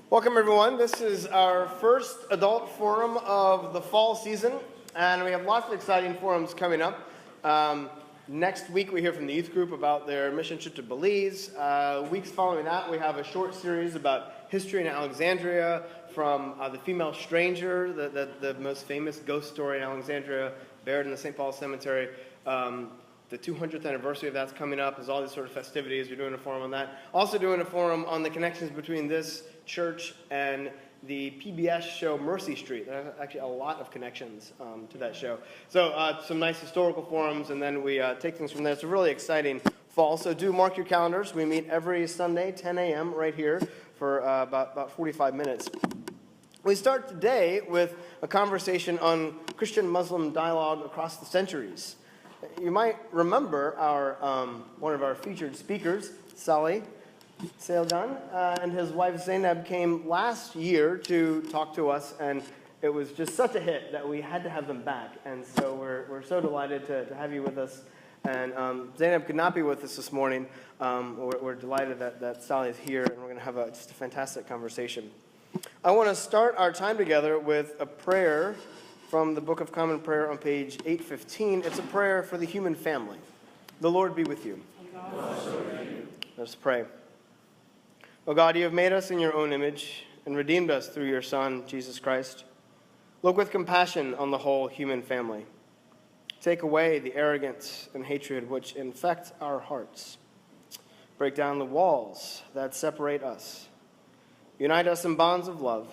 Welcome, everyone. This is our first adult forum of the fall season, and we have lots of exciting forums coming up. Next week, we hear from the youth group about their mission trip to Belize. Weeks following that, we have a short series about history in Alexandria from the female stranger, the most famous ghost story in Alexandria, buried in the St. Paul Cemetery. The 200th anniversary of that's coming up. There's all these sort of festivities. We're doing a forum on that. Also doing a forum on the connections between this church and the PBS show Mercy Street. There's actually a lot of connections to that show. So some nice historical forums, and then we take things from there. It's a really exciting fall. So do mark your calendars. We meet every Sunday, 10 a.m. right here for about 45 minutes. We start today with a conversation on Christian-Muslim dialogue across the centuries. You might remember one of our featured speakers, Salih Sayilgan, and his wife Zainab came last year to talk to us, and it was just such a hit that we had to have them back. And so we're so delighted to have you with us. And Zainab could not be with us this morning. We're delighted that Salih is here, and we're going to have just a fantastic conversation. I want to start our time together with a prayer from the Book of Common Prayer on page 815. It's a prayer for the human family. The Lord be with you. Let's pray. O God, you have made us in your own image and redeemed us through your Son, Jesus Christ. Look with compassion on the whole human family. Take away the arrogance and hatred which infect our hearts. Break down the walls that separate us. Unite us in bonds of love,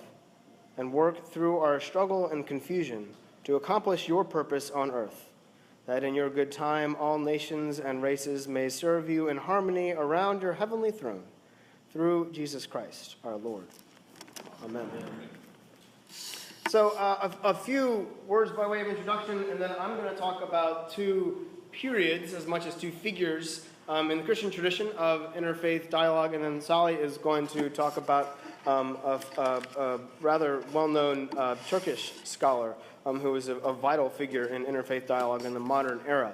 and work through our struggle and confusion to accomplish your purpose on earth, that in your good time all nations and races may serve you in harmony around your heavenly throne, through Jesus Christ, our Lord. Amen. So a few words by way of introduction, and then I'm going to talk about two periods as much as two figures in the Christian tradition of interfaith dialogue, and then Salih is going to talk about a rather well-known Turkish scholar who is a vital figure in interfaith dialogue in the modern era.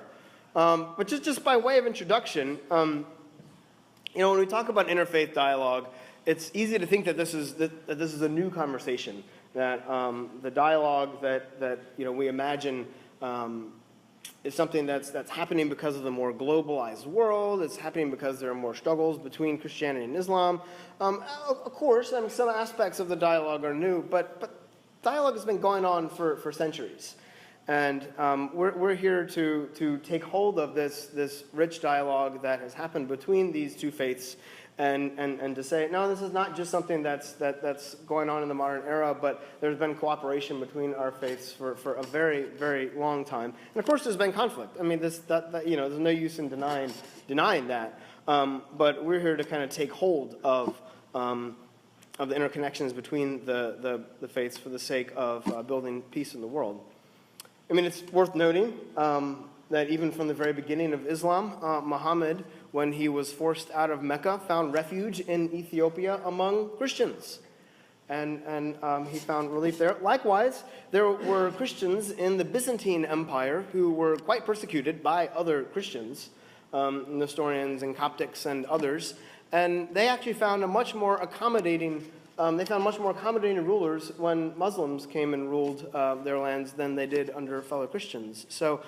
But just by way of introduction, when we talk about interfaith dialogue, it's easy to think that this is a new conversation, that the dialogue that we imagine is something that's happening because of the more globalized world. It's happening because there are more struggles between Christianity and Islam. Of course, some aspects of the dialogue are new, but dialogue has been going on for centuries. And we're here to take hold of this rich dialogue that has happened between these two faiths and to say, no, this is not just something that's going on in the modern era, but there's been cooperation between our faiths for a very, very long time. And of course, there's been conflict. I mean, there's no use in denying that. But we're here to kind of take hold of the interconnections between the faiths for the sake of building peace in the world. I mean, it's worth noting that even from the very beginning of Islam, Muhammad, when he was forced out of Mecca, found refuge in Ethiopia among Christians. And he found relief there. Likewise, there were Christians in the Byzantine Empire who were quite persecuted by other Christians, Nestorians and Coptics and others. And they actually found much more accommodating rulers when Muslims came and ruled their lands than they did under fellow Christians. So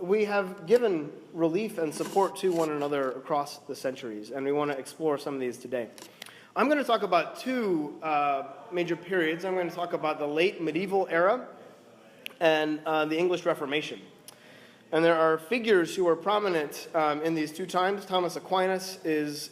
we have given relief and support to one another across the centuries, and we want to explore some of these today. I'm going to talk about two major periods. I'm going to talk about the late medieval era and the English Reformation. And there are figures who are prominent in these two times. Thomas Aquinas is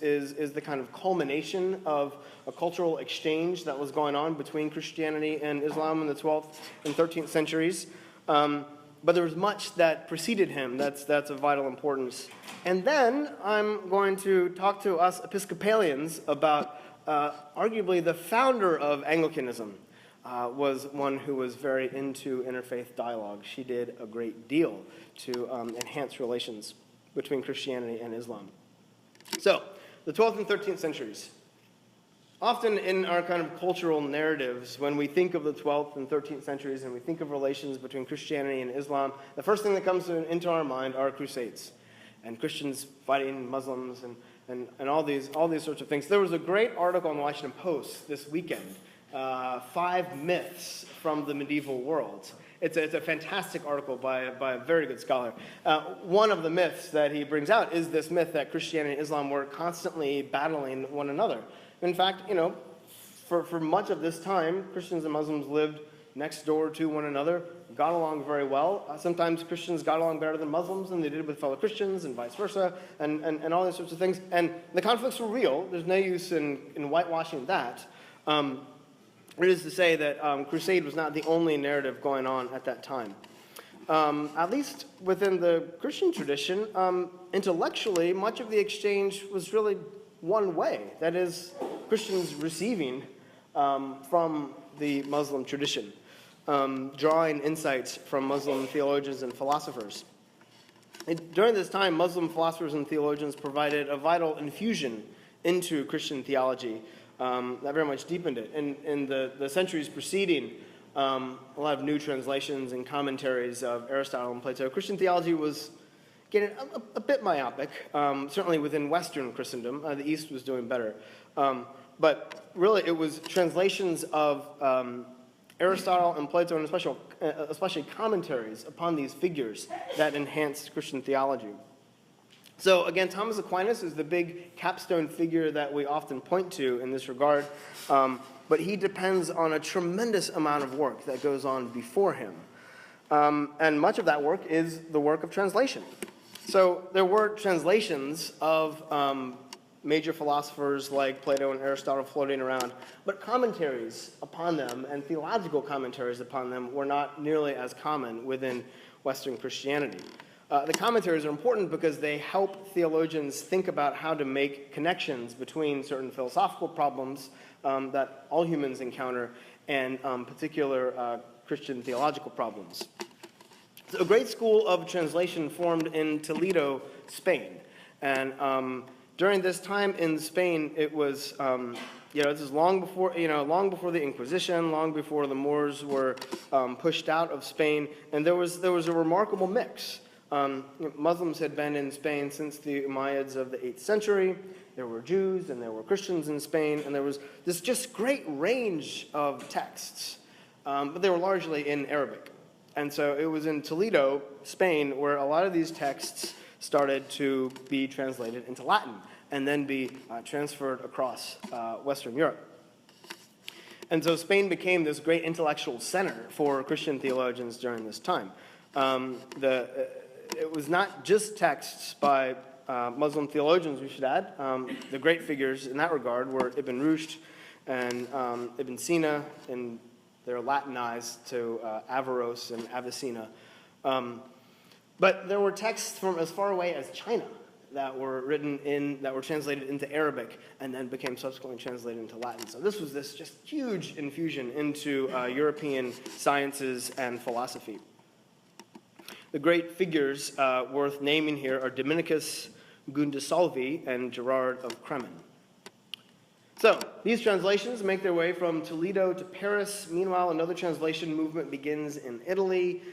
the kind of culmination of a cultural exchange that was going on between Christianity and Islam in the 12th and 13th centuries. But there was much that preceded him that's of vital importance. And then I'm going to talk to us Episcopalians about arguably the founder of Anglicanism. Was one who was very into interfaith dialogue. She did a great deal to enhance relations between Christianity and Islam. So, the 12th and 13th centuries. Often in our kind of cultural narratives, when we think of the 12th and 13th centuries and we think of relations between Christianity and Islam, the first thing that comes into our mind are crusades and Christians fighting Muslims and all these sorts of things. There was a great article in the Washington Post this weekend, 5 Myths from the Medieval World. It's a fantastic article by a very good scholar. One of the myths that he brings out is this myth that Christianity and Islam were constantly battling one another. In fact, for much of this time, Christians and Muslims lived next door to one another, got along very well. Sometimes Christians got along better than Muslims than they did with fellow Christians, and vice versa, and all these sorts of things. And the conflicts were real. There's no use in whitewashing that. It is to say that crusade was not the only narrative going on at that time. At least within the Christian tradition, intellectually, much of the exchange was really one way. That is, Christians receiving from the Muslim tradition, drawing insights from Muslim theologians and philosophers. During this time, Muslim philosophers and theologians provided a vital infusion into Christian theology that very much deepened it. In the centuries preceding a lot of new translations and commentaries of Aristotle and Plato, Christian theology was getting a bit myopic, certainly within Western Christendom. The East was doing better. But really, it was translations of Aristotle and Plato, and especially commentaries upon these figures that enhanced Christian theology. So again, Thomas Aquinas is the big capstone figure that we often point to in this regard, but he depends on a tremendous amount of work that goes on before him. And much of that work is the work of translation. So there were translations of major philosophers like Plato and Aristotle floating around, but commentaries upon them and theological commentaries upon them were not nearly as common within Western Christianity. The commentaries are important because they help theologians think about how to make connections between certain philosophical problems that all humans encounter and particular Christian theological problems. So a great school of translation formed in Toledo, Spain. And during this time in Spain, it was, this is long before the Inquisition, long before the Moors were pushed out of Spain, and there was a remarkable mix. Muslims had been in Spain since the Umayyads of the 8th century. There were Jews and there were Christians in Spain, and there was this just great range of texts, but they were largely in Arabic. And so it was in Toledo, Spain, where a lot of these texts started to be translated into Latin and then be transferred across Western Europe. And so Spain became this great intellectual center for Christian theologians during this time. It was not just texts by Muslim theologians, we should add. The great figures in that regard were Ibn Rushd and Ibn Sina, and they're Latinized to Averroes and Avicenna. But there were texts from as far away as China that were translated into Arabic and then became subsequently translated into Latin. So this was this just huge infusion into European sciences and philosophy. The great figures worth naming here are Dominicus Gundesalvi and Gerard of Cremen. So these translations make their way from Toledo to Paris. Meanwhile, another translation movement begins in Italy.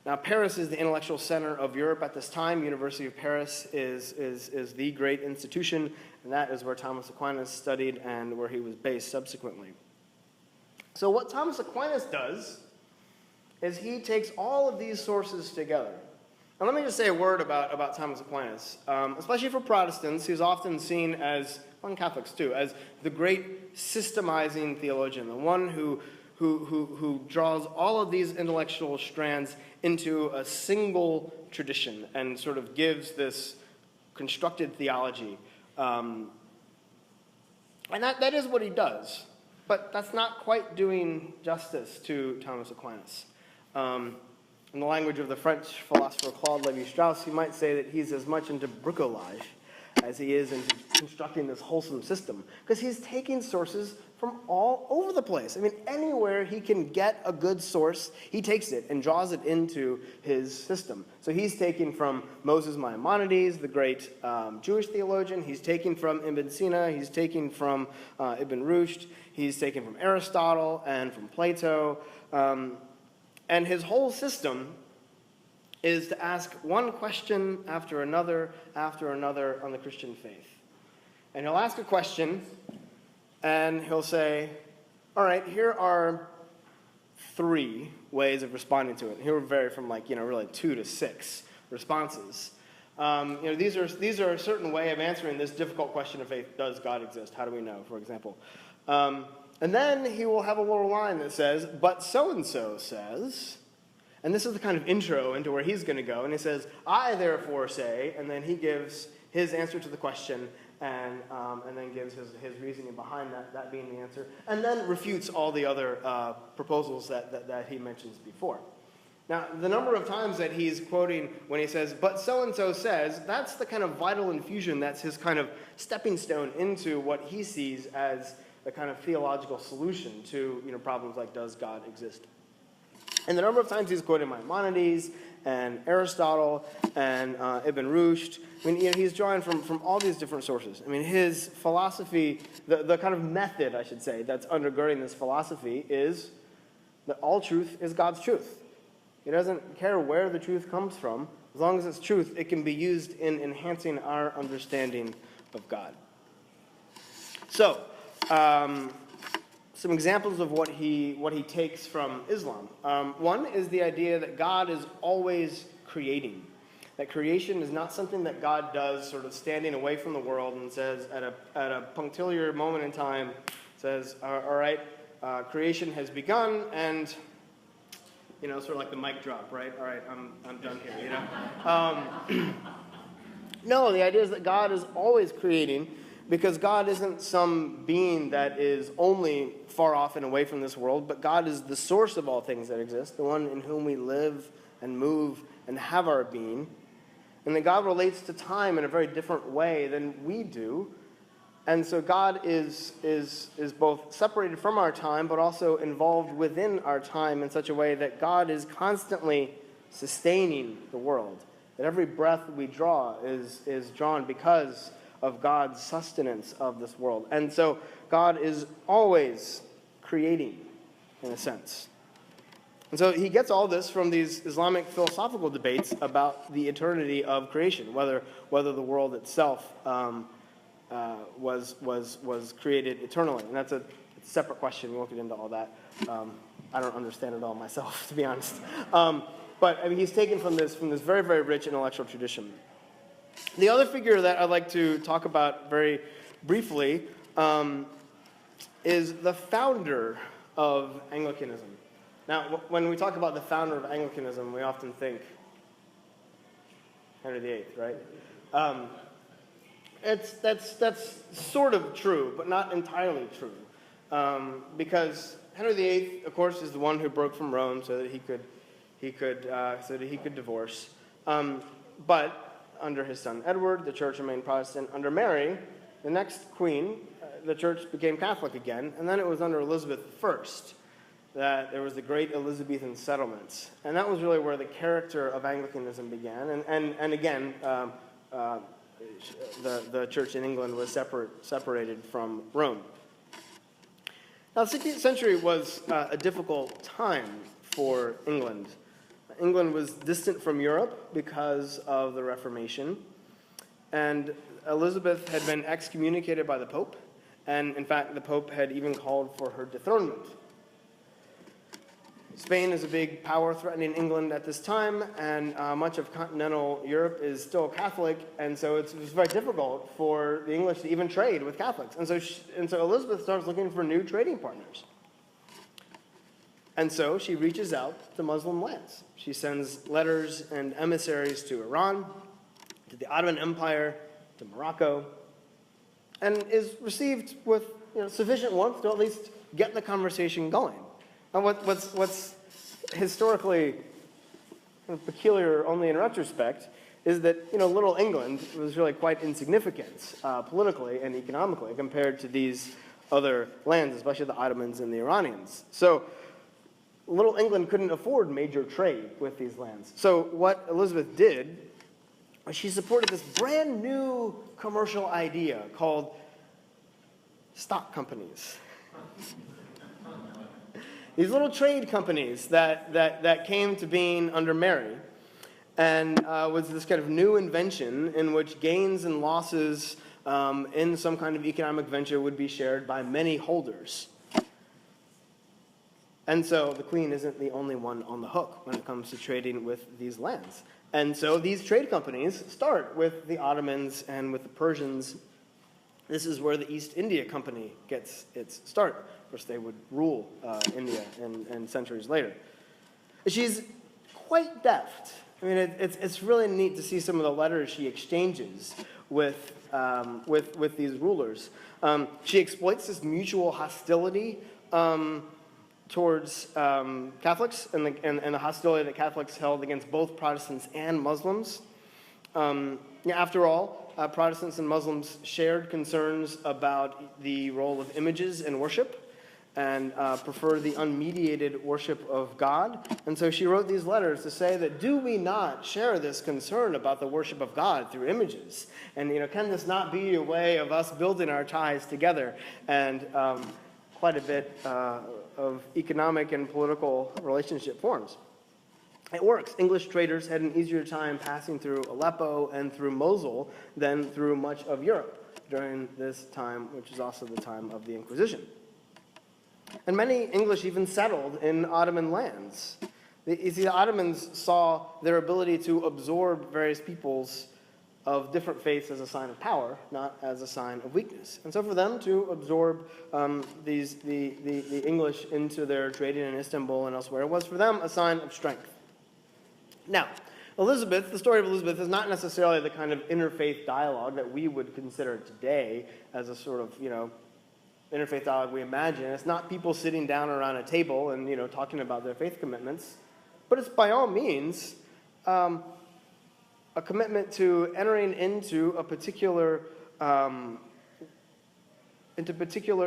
Now, Paris is the intellectual center of Europe at this time. University of Paris is the great institution, and that is where Thomas Aquinas studied and where he was based subsequently. So what Thomas Aquinas does is he takes all of these sources together. Now let me just say a word about Thomas Aquinas. Especially for Protestants, he's often seen as, and Catholics too, as the great systemizing theologian, the one who draws all of these intellectual strands into a single tradition and sort of gives this constructed theology. And that is what he does. But that's not quite doing justice to Thomas Aquinas. In the language of the French philosopher Claude Lévi-Strauss, you might say that he's as much into bricolage as he is into constructing this wholesome system, because he's taking sources from all over the place. I mean, anywhere he can get a good source, he takes it and draws it into his system. So he's taking from Moses Maimonides, the great Jewish theologian. He's taking from Ibn Sina. He's taking from Ibn Rushd. He's taken from Aristotle and from Plato. And his whole system is to ask one question after another on the Christian faith. And he'll ask a question, and he'll say, all right, here are 3 ways of responding to it. Here will vary from really 2 to 6 responses. These are a certain way of answering this difficult question of faith. Does God exist? How do we know, for example? And then he will have a little line that says, but so-and-so says, and this is the kind of intro into where he's going to go, and he says, I therefore say, and then he gives his answer to the question, and then gives his reasoning behind that being the answer, and then refutes all the other proposals that he mentions before. Now, the number of times that he's quoting when he says, but so-and-so says, that's the kind of vital infusion, that's his kind of stepping stone into what he sees as the kind of theological solution to problems like, does God exist? And the number of times he's quoting Maimonides and Aristotle and Ibn Rushd, he's drawing from all these different sources. His philosophy, the kind of method, I should say, that's undergirding this philosophy is that all truth is God's truth. He doesn't care where the truth comes from. As long as it's truth, it can be used in enhancing our understanding of God. So, some examples of what he takes from Islam. One is the idea that God is always creating. That creation is not something that God does sort of standing away from the world and says at a punctiliar moment in time, says, all right, creation has begun, and sort of like the mic drop, right? All right, I'm done here, No, the idea is that God is always creating, because God isn't some being that is only far off and away from this world, but God is the source of all things that exist, the one in whom we live and move and have our being. And that God relates to time in a very different way than we do. And so God is both separated from our time, but also involved within our time in such a way that God is constantly sustaining the world. That every breath we draw is drawn because of God's sustenance of this world. And so God is always creating, in a sense. And so he gets all this from these Islamic philosophical debates about the eternity of creation, whether the world itself was created eternally. And that's a separate question. We won't get into all that. I don't understand it all myself, to be honest. But he's taken from this very, very rich intellectual tradition. The other figure that I'd like to talk about very briefly is the founder of Anglicanism. Now, when we talk about the founder of Anglicanism, we often think Henry VIII, right? That's sort of true, but not entirely true, because Henry VIII, of course, is the one who broke from Rome so that he could divorce. But under his son Edward, the church remained Protestant. Under Mary, the next queen, the church became Catholic again, and then it was under Elizabeth I that there was the great Elizabethan settlements. And that was really where the character of Anglicanism began. And again, the church in England was separated from Rome. Now, the 16th century was a difficult time for England. England was distant from Europe because of the Reformation, and Elizabeth had been excommunicated by the Pope, and in fact, the Pope had even called for her dethronement. Spain is a big power threatening England at this time, and much of continental Europe is still Catholic, and so it was very difficult for the English to even trade with Catholics. And so Elizabeth starts looking for new trading partners. And so she reaches out to Muslim lands. She sends letters and emissaries to Iran, to the Ottoman Empire, to Morocco, and is received with sufficient warmth to at least get the conversation going. And what's historically peculiar only in retrospect is that little England was really quite insignificant politically and economically compared to these other lands, especially the Ottomans and the Iranians. So little England couldn't afford major trade with these lands. So what Elizabeth did was she supported this brand new commercial idea called stock companies. These little trade companies that came to being under Mary, and was this kind of new invention in which gains and losses in some kind of economic venture would be shared by many holders. And so the queen isn't the only one on the hook when it comes to trading with these lands. And so these trade companies start with the Ottomans and with the Persians. This is where the East India Company gets its start. Of course, they would rule India and centuries later. She's quite deft. I mean, it's really neat to see some of the letters she exchanges with these rulers. She exploits this mutual hostility towards Catholics and the hostility that Catholics held against both Protestants and Muslims. After all, Protestants and Muslims shared concerns about the role of images in worship and prefer the unmediated worship of God. And so she wrote these letters to say that, do we not share this concern about the worship of God through images? And, can this not be a way of us building our ties together? And quite a bit of economic and political relationship forms. It works. English traders had an easier time passing through Aleppo and through Mosul than through much of Europe during this time, which is also the time of the Inquisition. And many English even settled in Ottoman lands. The Ottomans saw their ability to absorb various peoples of different faiths as a sign of power, not as a sign of weakness. And so for them to absorb the English into their trading in Istanbul and elsewhere was for them a sign of strength. Now, Elizabeth, the story of Elizabeth is not necessarily the kind of interfaith dialogue that we would consider today as a sort of, interfaith dialogue we imagine. It's not people sitting down around a table and, talking about their faith commitments. But it's by all means a commitment to entering into a particular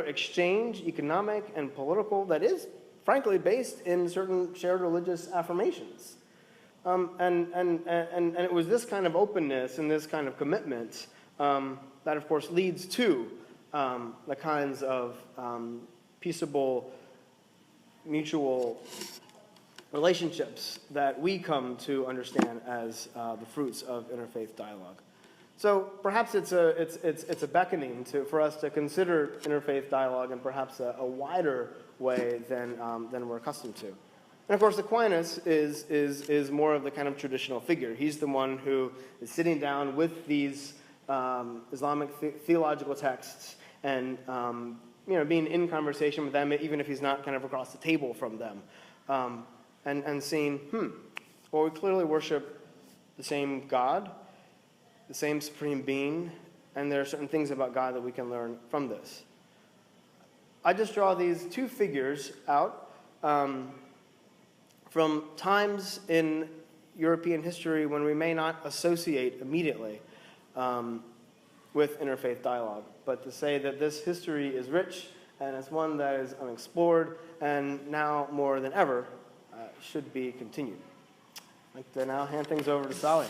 exchange, economic and political, that is, frankly, based in certain shared religious affirmations. And it was this kind of openness and this kind of commitment that, of course, leads to the kinds of peaceable, mutual relationships that we come to understand as the fruits of interfaith dialogue. So perhaps it's a beckoning for us to consider interfaith dialogue in perhaps a wider way than we're accustomed to. And of course, Aquinas is more of the kind of traditional figure. He's the one who is sitting down with these Islamic theological texts and being in conversation with them, even if he's not kind of across the table from them, and seeing, well, we clearly worship the same God, the same supreme being, and there are certain things about God that we can learn from this. I just draw these two figures out from times in European history when we may not associate immediately with interfaith dialogue, but to say that this history is rich and it's one that is unexplored and now more than ever should be continued. I'd like to now hand things over to Salih.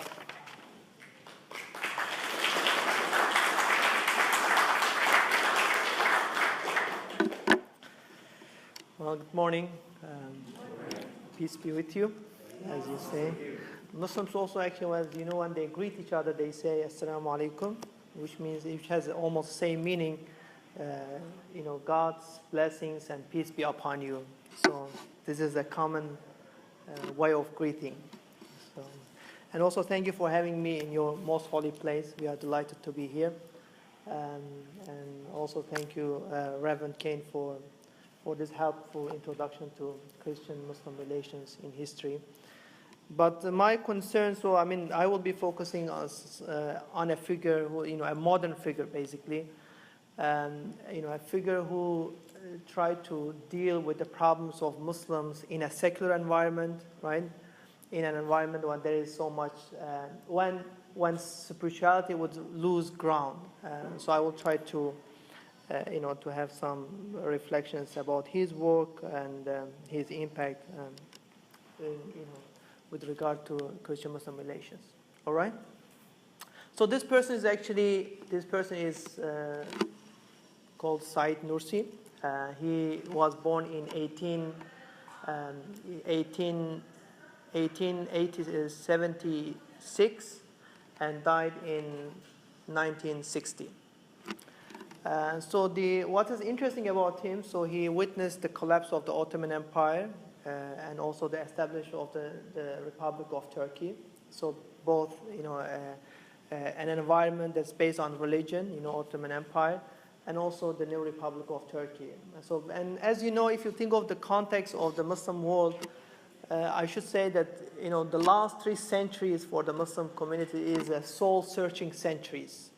Well, good morning. Peace be with you, as you say. Muslims also actually, as you know, when they greet each other, they say Assalamu alaikum, which means it has almost the same meaning. God's blessings and peace be upon you. So this is a common way of greeting. And also thank you for having me in your most holy place. We are delighted to be here. And also thank you, Reverend Kane, for this helpful introduction to Christian-Muslim relations in history. But my concern, I will be focusing on a figure who, a modern figure, basically, a figure who tried to deal with the problems of Muslims in a secular environment, right? In an environment where there is so much, when spirituality would lose ground. So I will try to to have some reflections about his work and his impact, with regard to Christian-Muslim relations. All right? So this person is called Said Nursi. He was born in 1876 and died in 1960. What is interesting about him, so he witnessed the collapse of the Ottoman Empire and also the establishment of the Republic of Turkey. So both, an environment that's based on religion, Ottoman Empire, and also the new Republic of Turkey. And as you know, if you think of the context of the Muslim world, I should say that, the last 3 centuries for the Muslim community is a soul-searching centuries.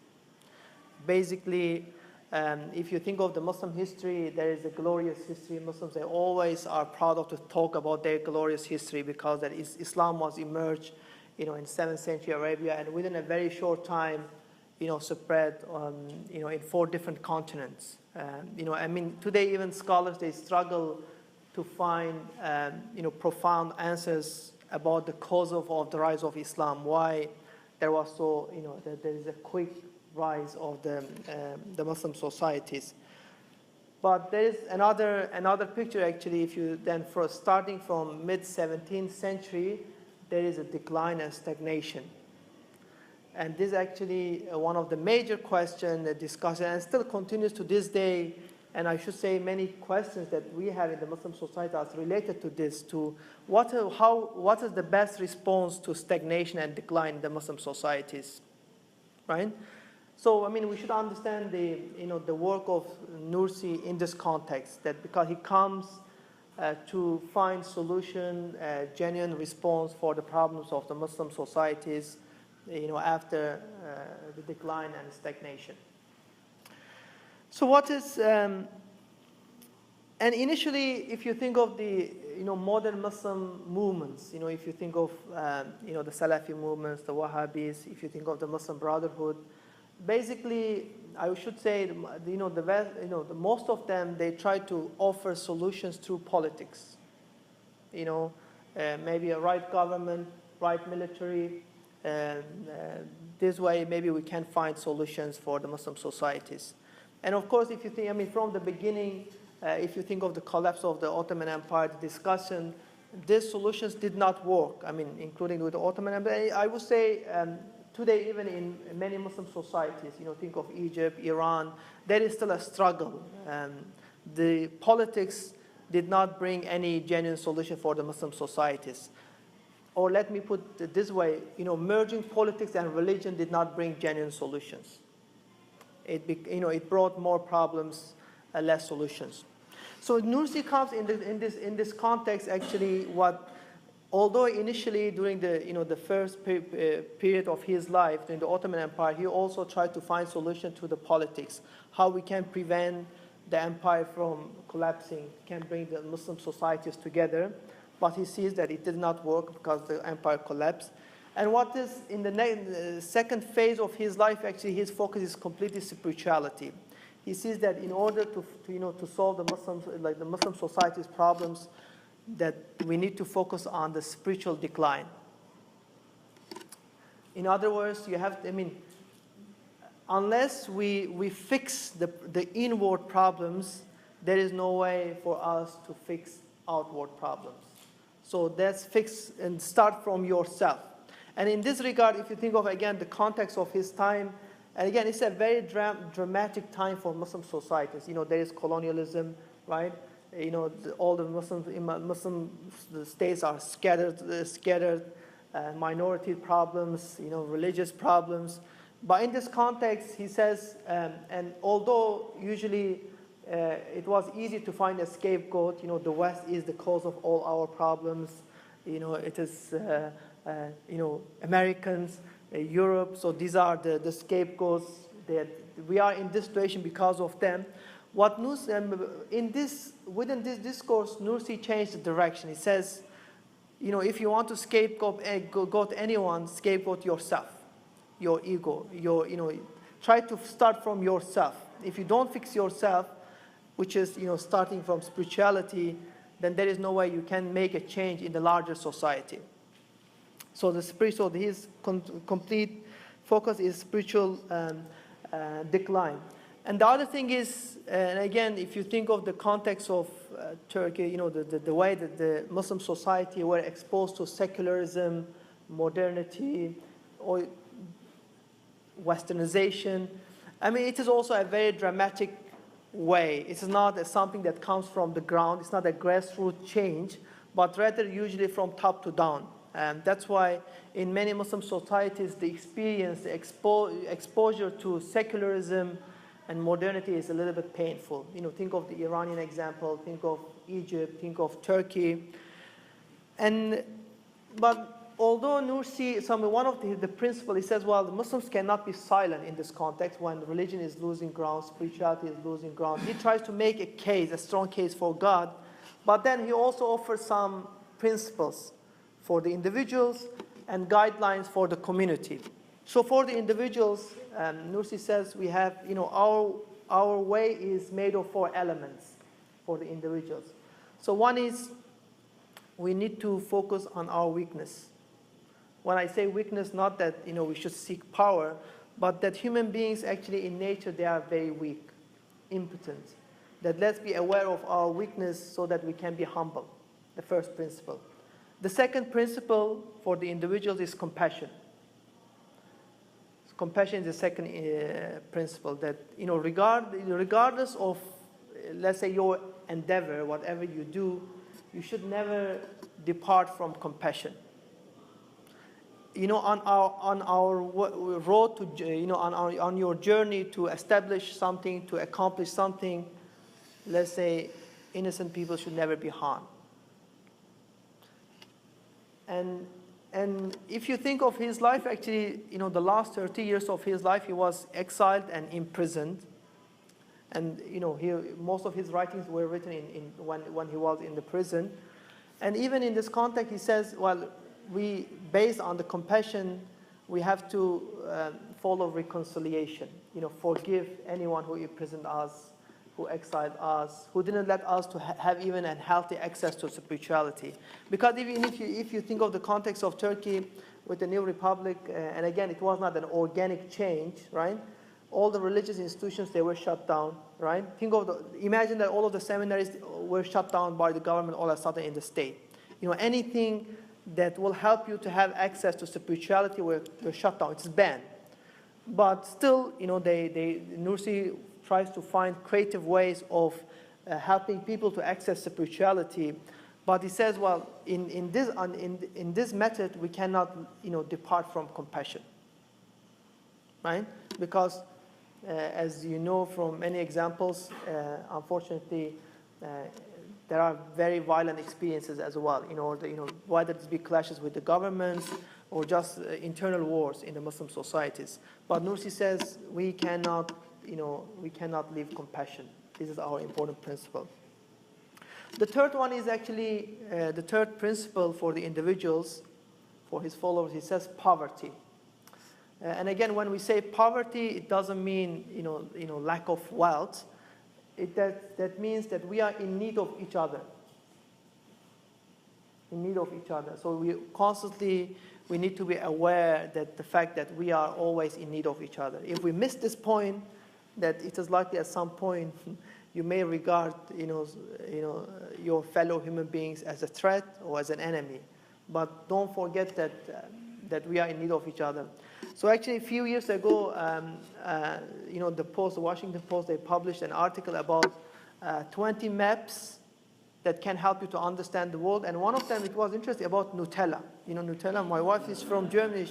Basically, if you think of the Muslim history, there is a glorious history. Muslims, they always are proud of to talk about their glorious history because that Islam was emerged, in 7th century Arabia, and within a very short time, spread in 4 different continents. Today even scholars, they struggle to find, profound answers about the cause of the rise of Islam, why there was there is a quick rise of the Muslim societies. But there is another picture actually. If you then starting from mid-17th century, there is a decline and stagnation. And this is actually one of the major questions that discussed and still continues to this day. And I should say many questions that we have in the Muslim society are related to this, to what is the best response to stagnation and decline in the Muslim societies, right? So, we should understand the work of Nursi in this context, that because he comes to find solution, genuine response for the problems of the Muslim societies, after the decline and stagnation. So what is, and initially, if you think of the, modern Muslim movements, if you think of, the Salafi movements, the Wahhabis, if you think of the Muslim Brotherhood, basically, I should say, the most of them, they try to offer solutions through politics. Maybe a right government, right military. This way, maybe we can find solutions for the Muslim societies. And of course, if you think, from the beginning, if you think of the collapse of the Ottoman Empire, the discussion, these solutions did not work. Including with the Ottoman Empire. I would say today, even in many Muslim societies, think of Egypt, Iran, there is still a struggle. The politics did not bring any genuine solution for the Muslim societies. Or let me put it this way, merging politics and religion did not bring genuine solutions. It brought more problems, less solutions. So Nursi comes in this context actually. Although initially during the first period of his life during the Ottoman Empire, he also tried to find solution to the politics, how we can prevent the empire from collapsing, can bring the Muslim societies together. But he sees that it did not work because the empire collapsed. And what is in the second phase of his life, actually, his focus is completely spirituality. He sees that in order to solve the Muslim society's problems, that we need to focus on the spiritual decline. In other words, you have, unless we fix the inward problems, there is no way for us to fix outward problems. So let's fix and start from yourself. And in this regard, if you think of, again, the context of his time, and again, it's a very dramatic time for Muslim societies. There is colonialism, right? All the Muslim states are scattered, minority problems, religious problems. But in this context, he says, and although usually it was easy to find a scapegoat, the West is the cause of all our problems. It is, Americans, Europe. So these are the scapegoats. We are in this situation because of them. Within this discourse, Nursi changed the direction. He says, if you want to scapegoat anyone, scapegoat yourself, your ego, try to start from yourself. If you don't fix yourself, which is, starting from spirituality, then there is no way you can make a change in the larger society. So his complete focus is spiritual decline. And the other thing is, and again, if you think of the context of Turkey, the way that the Muslim society were exposed to secularism, modernity, or westernization, I mean, it is also a very dramatic way. It is not something that comes from the ground. It's not a grassroots change, but rather usually from top to down. And that's why in many Muslim societies, the experience, the exposure to secularism and modernity is a little bit painful. Think of the Iranian example, think of Egypt, think of Turkey. But although Nursi, one of the principles, he says, well, the Muslims cannot be silent in this context when religion is losing ground, spirituality is losing ground. He tries to make a strong case for God, but then he also offers some principles for the individuals and guidelines for the community. So for the individuals, Nursi says we have, our way is made of 4 elements for the individuals. So one is we need to focus on our weakness. When I say weakness, not that we should seek power, but that human beings actually in nature, they are very weak, impotent. That let's be aware of our weakness so that we can be humble, the first principle. The second principle for the individuals is compassion. Compassion is the second principle, that regardless of, let's say, your endeavor, whatever you do, you should never depart from compassion. On our road to, on your journey to establish something, to accomplish something, let's say, innocent people should never be harmed. And if you think of his life, actually, the last 30 years of his life, he was exiled and imprisoned. And, most of his writings were written when he was in the prison. And even in this context, he says, well, based on the compassion, we have to follow reconciliation. Forgive anyone who imprisoned us, who exiled us, who didn't let us to have even a healthy access to spirituality. Because even if you think of the context of Turkey with the new republic, and again, it was not an organic change, right? All the religious institutions, they were shut down, right? Imagine that all of the seminaries were shut down by the government all of a sudden in the state. Anything that will help you to have access to spirituality were shut down. It's banned. But still, Nursi tries to find creative ways of helping people to access spirituality. But he says, well, in this method, we cannot, depart from compassion, right? Because, as you know from many examples, unfortunately, there are very violent experiences as well, whether it be clashes with the governments or just internal wars in the Muslim societies. But Nursi says we cannot leave compassion. This is our important principle. The third one is actually the third principle for the individuals, for his followers. He says poverty. And again, when we say poverty, it doesn't mean lack of wealth. That means that we are in need of each other. In need of each other. So we need to be aware that the fact that we are always in need of each other. If we miss this point, that it is likely at some point you may regard your fellow human beings as a threat or as an enemy. But don't forget that we are in need of each other. So actually, a few years ago, the Washington Post, they published an article about 20 maps that can help you to understand the world. And one of them, it was interesting about Nutella. Nutella, my wife is from Germany.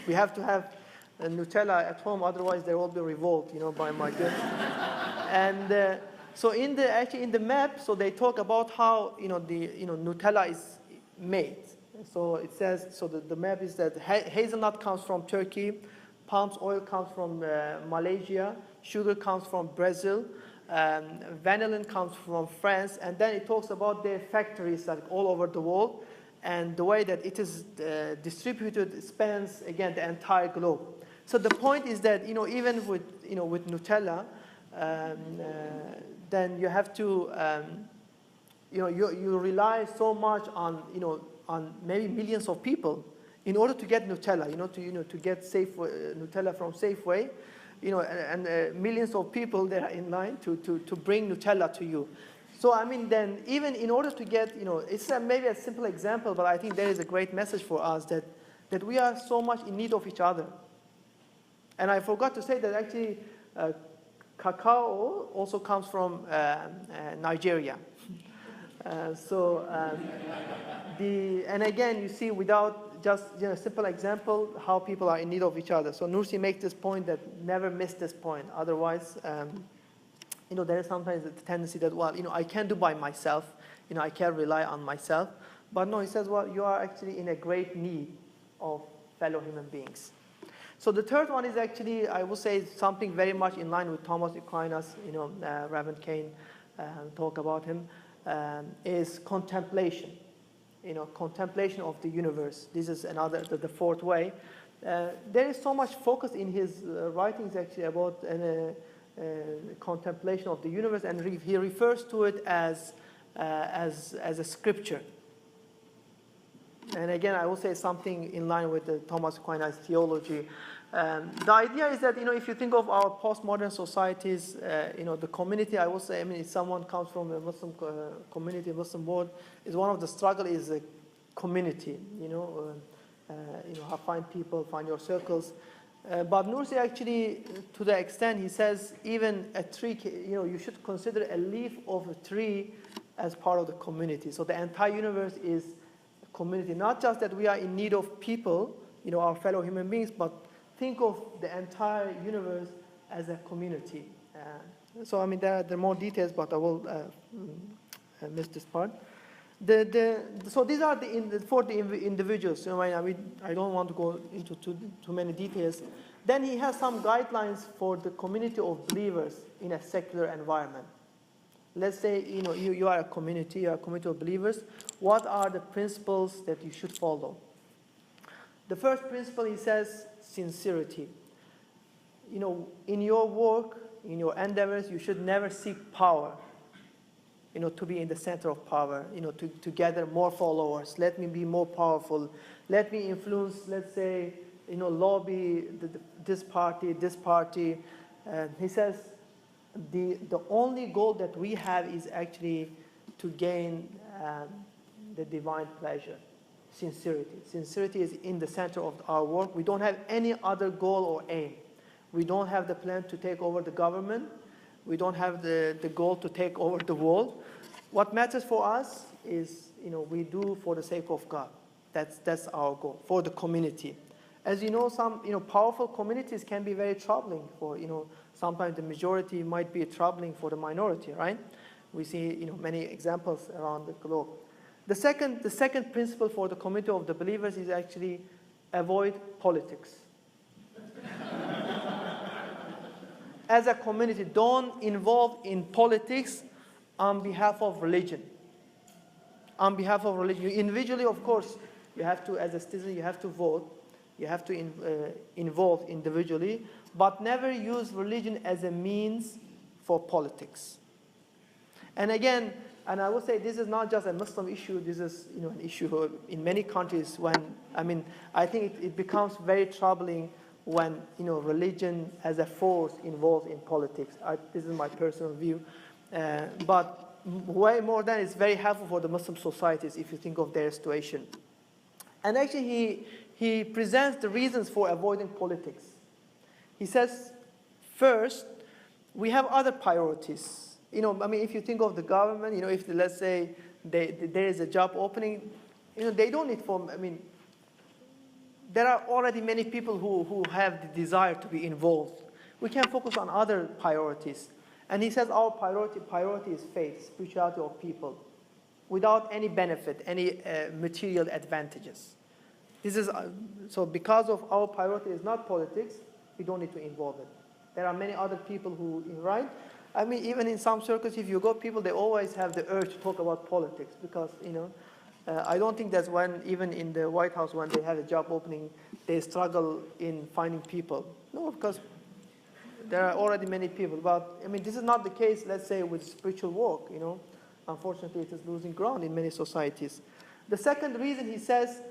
We have to have Nutella at home, otherwise there will be revolt, by my girls. And so in the map, so they talk about how, Nutella is made. So it says, the map is that hazelnut comes from Turkey, palm oil comes from Malaysia, sugar comes from Brazil, vanillin comes from France, and then it talks about their factories all over the world, and the way that it is distributed spans, again, the entire globe. So the point is that, even with Nutella, then you have to, you rely so much on maybe millions of people in order to get Nutella, to get Nutella from Safeway, and millions of people that are in line to bring Nutella to you. So, then even in order to get, it's maybe a simple example, but I think there is a great message for us that we are so much in need of each other. And I forgot to say that actually cacao also comes from Nigeria. And again, you see, without just simple example, how people are in need of each other. So Nursi makes this point that never miss this point. Otherwise, there is sometimes the tendency that, well, I can't do by myself. I can't rely on myself. But no, he says, well, you are actually in a great need of fellow human beings. So the third one is actually, I would say, something very much in line with Thomas Aquinas. Reverend Kane talk about him, is contemplation. Contemplation of the universe. This is another, the fourth way. There is so much focus in his writings actually about contemplation of the universe, and he refers to it as a scripture. And again, I will say something in line with the Thomas Aquinas theology. The idea is that, if you think of our postmodern societies, the community, I will say, if someone comes from a Muslim community, Muslim world, is one of the struggle is a community, find people, find your circles. But Nursi actually, to the extent, he says, even a tree, you should consider a leaf of a tree as part of the community. So the entire universe is a community. Not just that we are in need of people, our fellow human beings, but think of the entire universe as a community. There are more details, but I will miss this part. So these are for the individuals. I don't want to go into too many details. Then he has some guidelines for the community of believers in a secular environment. Let's say you are a community, you are a community of believers. What are the principles that you should follow? The first principle, he says, sincerity. In your work, in your endeavors, you should never seek power. To be in the center of power, to gather more followers. Let me be more powerful. Let me influence, let's say, lobby this party. He says the only goal that we have is actually to gain the divine pleasure. Sincerity. Sincerity is in the center of our work. We don't have any other goal or aim. We don't have the plan to take over the government. We don't have the goal to take over the world. What matters for us is, we do for the sake of God. That's our goal, for the community. As you know, some, powerful communities can be very troubling for, sometimes the majority might be troubling for the minority, right? We see, many examples around the globe. The second principle for the community of the believers is actually avoid politics. As a community, don't involve in politics on behalf of religion. On behalf of religion. You individually, of course, you have to, as a citizen, you have to vote. You have to involve individually, but never use religion as a means for politics. And again, and I will say this is not just a Muslim issue, this is an issue in many countries when, I think it becomes very troubling when religion as a force involved in politics. This is my personal view. But way more than it's very helpful for the Muslim societies if you think of their situation. And actually he presents the reasons for avoiding politics. He says, first, we have other priorities. If you think of the government, if let's say there is a job opening, they don't need there are already many people who have the desire to be involved. We can focus on other priorities. And he says our priority is faith, spirituality of people, without any benefit, any material advantages. This is so because of our priority is not politics, we don't need to involve it. There are many other people who, right? Even in some circles, if you go, people, they always have the urge to talk about politics because, I don't think that's when, even in the White House, when they have a job opening, they struggle in finding people. No, because there are already many people. But, this is not the case, let's say, with spiritual work, Unfortunately, it is losing ground in many societies. The second reason, he says,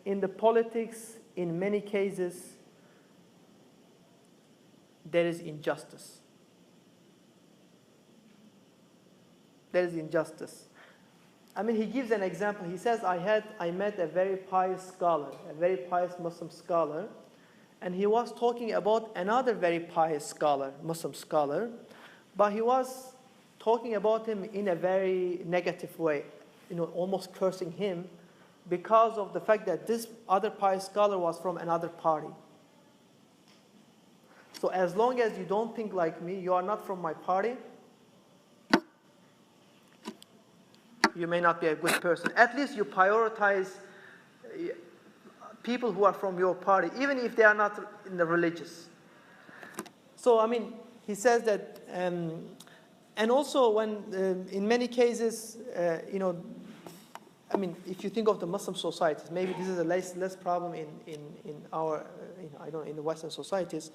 in the politics, in many cases, there is injustice. There is injustice. He gives an example. He says, I met a very pious scholar, a very pious Muslim scholar, And he was talking about another very pious scholar, Muslim scholar, but he was talking about him in a very negative way, almost cursing him because of the fact that this other pious scholar was from another party. So as long as you don't think like me, you are not from my party, you may not be a good person. At least you prioritize people who are from your party, even if they are not in the religious. So, he says that, and also when, in many cases, if you think of the Muslim societies, maybe this is a less problem in our, in the Western societies,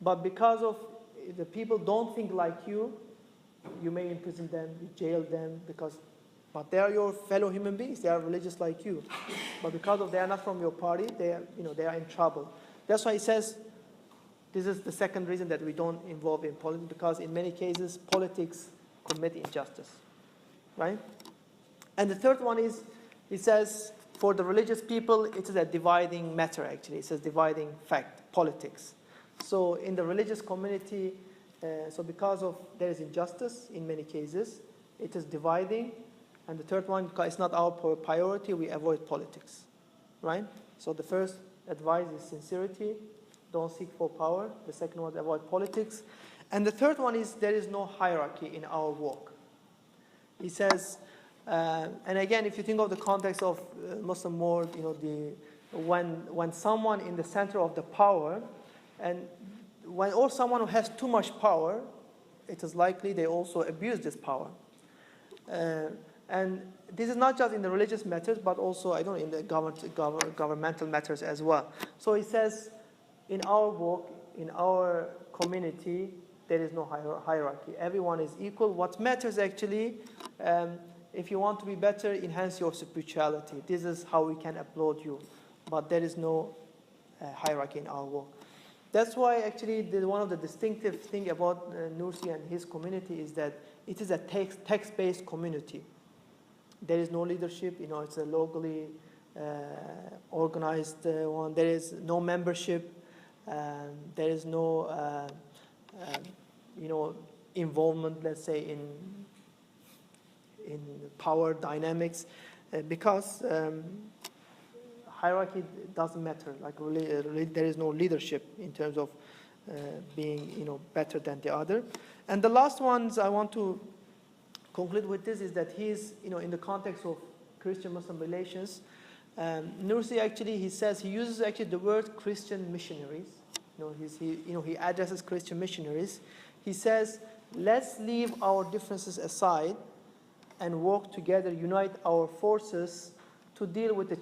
but because of the people don't think like you, you may imprison them, you jail them, but they are your fellow human beings. They are religious like you. But because of they are not from your party, they are in trouble. That's why he says this is the second reason that we don't involve in politics, because in many cases politics commit injustice, right? And the third one is, he says, for the religious people, it is a dividing matter. Actually, it says dividing fact, politics. So in the religious community, so because of there is injustice in many cases, it is dividing. And the third one, because it's not our priority, we avoid politics, right? So the first advice is sincerity, don't seek for power. The second one is avoid politics. And the third one is there is no hierarchy in our walk. He says, and again, if you think of the context of Muslim world, when someone in the center of the power, or someone who has too much power, it is likely they also abuse this power. And this is not just in the religious matters, but also, in the governmental matters as well. So he says, in our work, in our community, there is no hierarchy. Everyone is equal. What matters actually, if you want to be better, enhance your spirituality. This is how we can applaud you. But there is no hierarchy in our work. That's why actually one of the distinctive thing about Nursi and his community is that it is a text-based community. There is no leadership, it's a locally organized one. There is no membership. There is no, involvement, let's say, in power dynamics, because hierarchy doesn't matter. Like really, there is no leadership in terms of being, better than the other. And the last ones I want to conclude with this is that he's, in the context of Christian-Muslim relations, Nursi actually, he says, he uses actually the word Christian missionaries. He addresses Christian missionaries. He says, let's leave our differences aside and work together, unite our forces to deal with the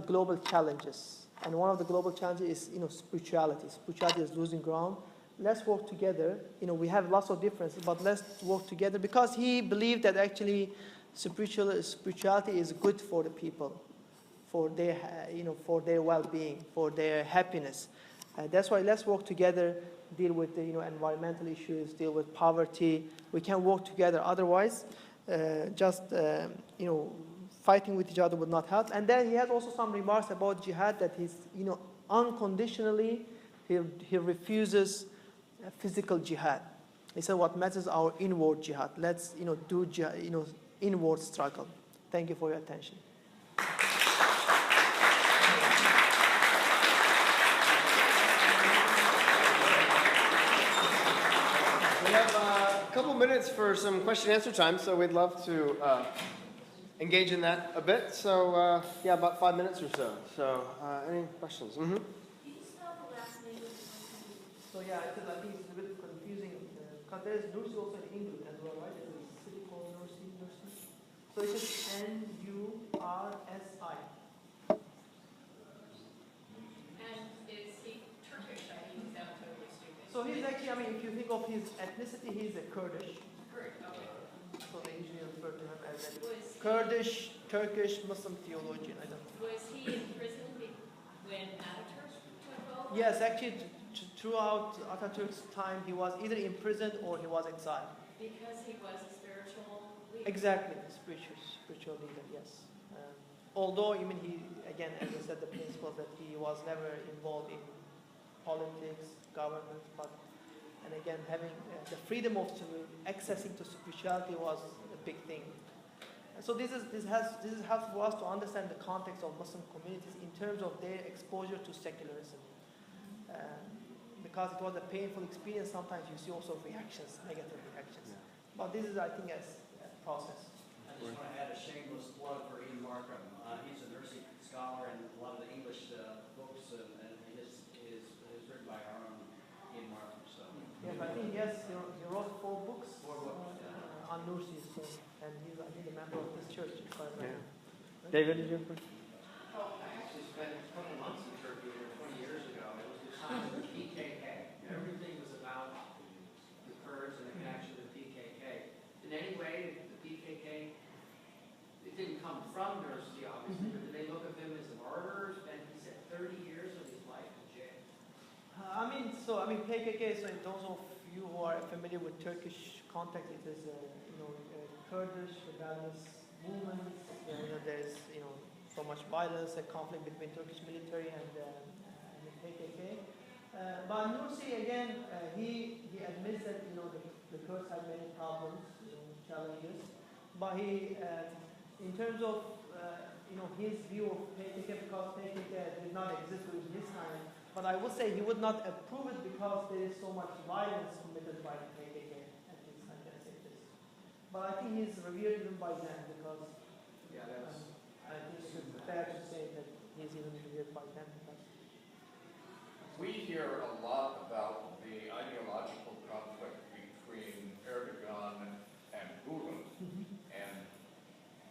global challenges. And one of the global challenges is, spirituality. Spirituality is losing ground. Let's work together. We have lots of differences, but let's work together, because he believed that actually spirituality is good for the people, for their, for their well-being, for their happiness. That's why let's work together, deal with the, environmental issues, deal with poverty. We can work together. Otherwise, fighting with each other would not help. And then he has also some remarks about jihad, that he's, unconditionally, he refuses physical jihad. He said, what matters is our inward jihad. Let's, do inward struggle. Thank you for your attention. We have a couple minutes for some question and answer time, so we'd love to engage in that a bit. So, about 5 minutes or so. So, any questions? Mm-hmm. So I think it's a bit confusing, because there is Nursi also in England as well, right? There's a city called Nursi. So it's just N-U-R-S-I. And is he Turkish? I mean, that's totally stupid. So he's actually, if you think of his ethnicity, he's a Kurdish. Kurd, okay. So they usually refer to him as a Kurdish, Turkish, Muslim theologian. I don't know. Was he in prison when Ataturk took over? Yes, actually, throughout Ataturk's time, he was either imprisoned or he was exiled. Because he was a spiritual leader. Exactly, spiritual leader, yes. Although, he, again, as I said, the principle that he was never involved in politics, government, and again, having the freedom of accessing to spirituality was a big thing. And so this is helpful for us to understand the context of Muslim communities in terms of their exposure to secularism. Because it was a painful experience, sometimes you see also reactions, negative reactions. Yeah. But this is, I think, a process. I just want to add a shameless plug for Ian Markham. He's a nursing scholar, and a lot of the English books and his written by our own Ian Markham. So. Yes, I think he wrote 4 books. 4 books. On nurses, and he's, I think, a member of this church. If I remember. Yeah. David, did you? Oh, I actually spent a couple months in Turkey over 20 years ago. It was the time of the PKK. Everything was about the Kurds and the connection to the PKK. In any way, the PKK, it didn't come from Nursey, obviously, but did they look at him as a martyr? And he said 30 years of his life in jail. PKK, so in those of you who are familiar with Turkish context, it is Kurdish rebellious movement. There's so much violence, a conflict between Turkish military and the PKK. But Nursi, again, he admits that the Kurds have many problems, challenges. But he, in terms of his view of PKK, because PKK did not exist during his time, but I would say he would not approve it because there is so much violence committed by the PKK. At least I can say this. But I think he's revered even by them because I think it's fair to say that he's even revered by them. We hear a lot about the ideological conflict between Erdogan and Gulen, and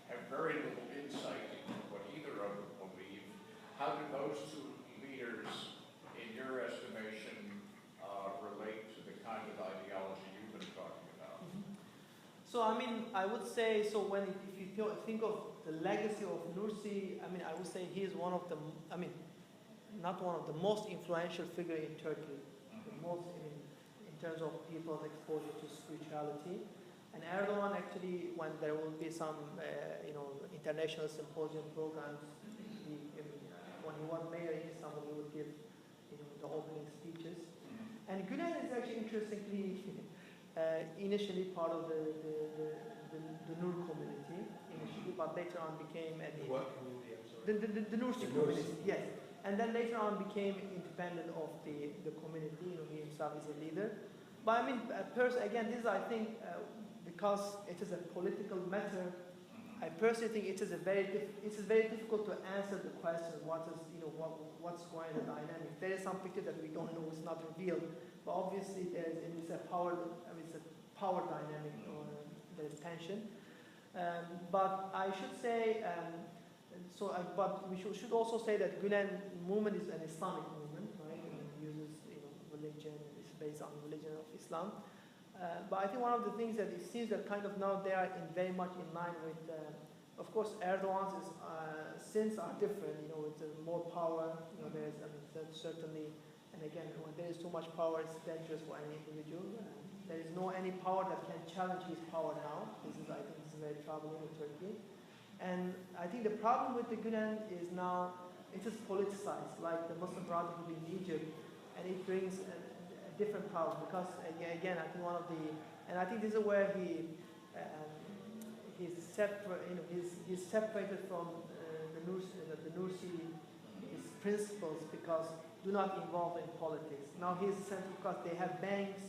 have very little insight into what either of them believe. How do those two leaders, in your estimation, relate to the kind of ideology you've been talking about? So, I would say, if you think of the legacy of Nursi, I would say he is one of the, not one of the most influential figure in Turkey, the most in terms of people's exposure to spirituality. And Erdogan actually, when there will be some, international symposium programs, when he was mayor in Istanbul, he would give, the opening speeches. And Gülen is actually interestingly, initially part of the Nur community, initially, but later on became What community? I'm sorry. the Nursi community, yes. And then later on became independent of the community. He himself is a leader. But again, this is, I think, because it is a political matter. I personally think it is very difficult to answer the question what's going on in the dynamic. There is some picture that we don't know, it's not revealed. But obviously it's a power. It's a power dynamic, or there is tension. But I should say. But we should also say that Gülen movement is an Islamic movement, right? And it uses religion, it's based on religion of Islam. But I think one of the things that it seems that kind of now they are very much in line with, of course, Erdogan's sins are different, with more power. There's certainly, and again, when there is too much power, it's dangerous for any individual. There is any power that can challenge his power now. I think this is very troubling in Turkey. And I think the problem with the Gülen is now it is politicized, like the Muslim Brotherhood in Egypt, and it brings a different problem because again I think I think this is where he's separated from the Nursi his principles because do not involve in politics. Now he's central because they have banks,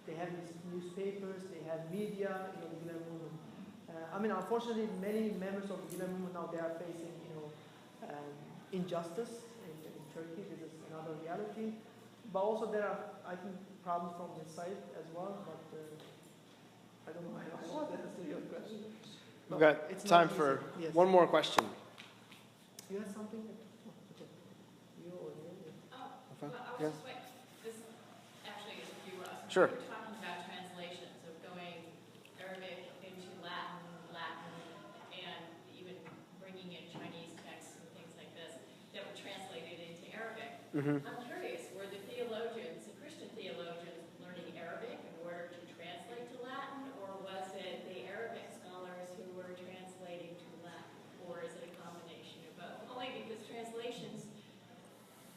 they have newspapers, they have media, the Gülen movement. Unfortunately, many members of the Gülen movement now they are facing, injustice in Turkey. This is another reality. But also there are, I think, problems from his side as well. But I don't know. I want to answer your question. We've got time for one more question. You have something? Okay. You or you? Well, I was just waiting. This actually is a few of us. Sure. We were talking about translations of going Arabic into Latin, and even bringing in Chinese texts and things like this that were translated into Arabic. I'm curious, were the Christian theologians, learning Arabic in order to translate to Latin, or was it the Arabic scholars who were translating to Latin, or is it a combination of both? Only because translations,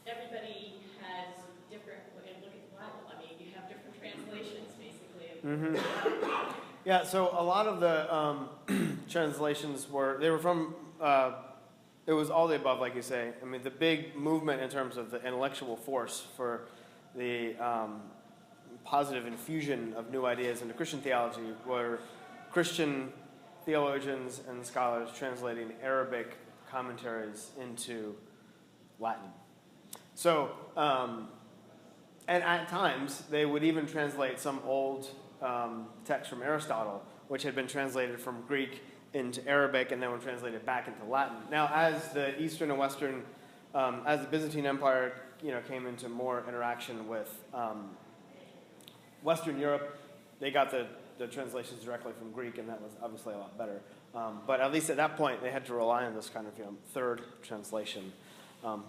everybody has different Yeah, so a lot of the translations were from, it was all the above, like you say. I mean, the big movement in terms of the intellectual force for the positive infusion of new ideas into Christian theology were Christian theologians and scholars translating Arabic commentaries into Latin. So, and at times, they would even translate some old text from Aristotle, which had been translated from Greek into Arabic and then were translated back into Latin. Now, as the Eastern and Western, as the Byzantine Empire, came into more interaction with Western Europe, they got the translations directly from Greek, and that was obviously a lot better. But at least at that point, they had to rely on this kind of third translation.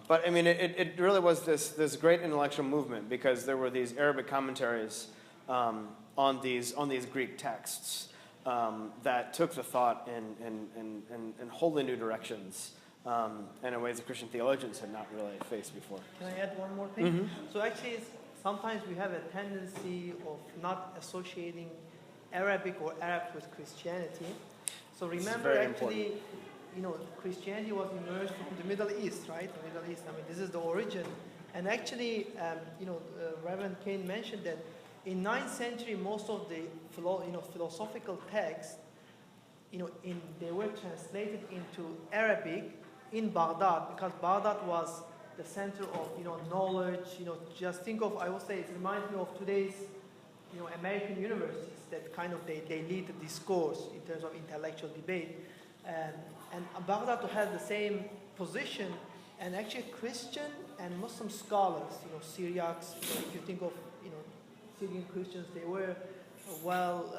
But I mean, it really was this great intellectual movement because there were these Arabic commentaries on these Greek texts that took the thought in wholly new directions and in ways that Christian theologians had not really faced before. Can I add one more thing? So actually, sometimes we have a tendency of not associating Arabic or Arabs with Christianity. So remember, actually, Christianity was emerged from the Middle East, right? The Middle East. I mean, this is the origin. And actually, Reverend Kane mentioned that in 9th century, most of the philosophical texts, they were translated into Arabic in Baghdad, because Baghdad was the center of knowledge. Just think of, I would say, it reminds me of today's American universities that kind of they lead the discourse in terms of intellectual debate, and Baghdad has the same position. And actually, Christian and Muslim scholars, Syriacs, if you think of Syrian Christians, they were well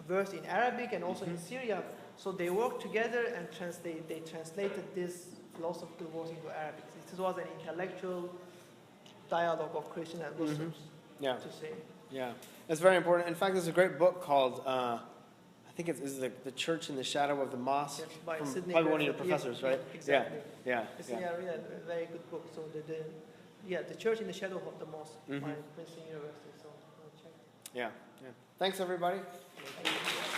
versed in Arabic and also in Syriac. So they worked together and they translated this philosophical works into Arabic. This was an intellectual dialogue of Christians and Muslims, to say. Yeah, it's very important. In fact, there's a great book called, I think it's The Church in the Shadow of the Mosque, Yes, by from Sidney probably one of your Griffith. professors, right? Exactly. Yeah. It's a very good book. So The Church in the Shadow of the Mosque by Princeton University. So check. Yeah. Thanks, everybody. Thank you.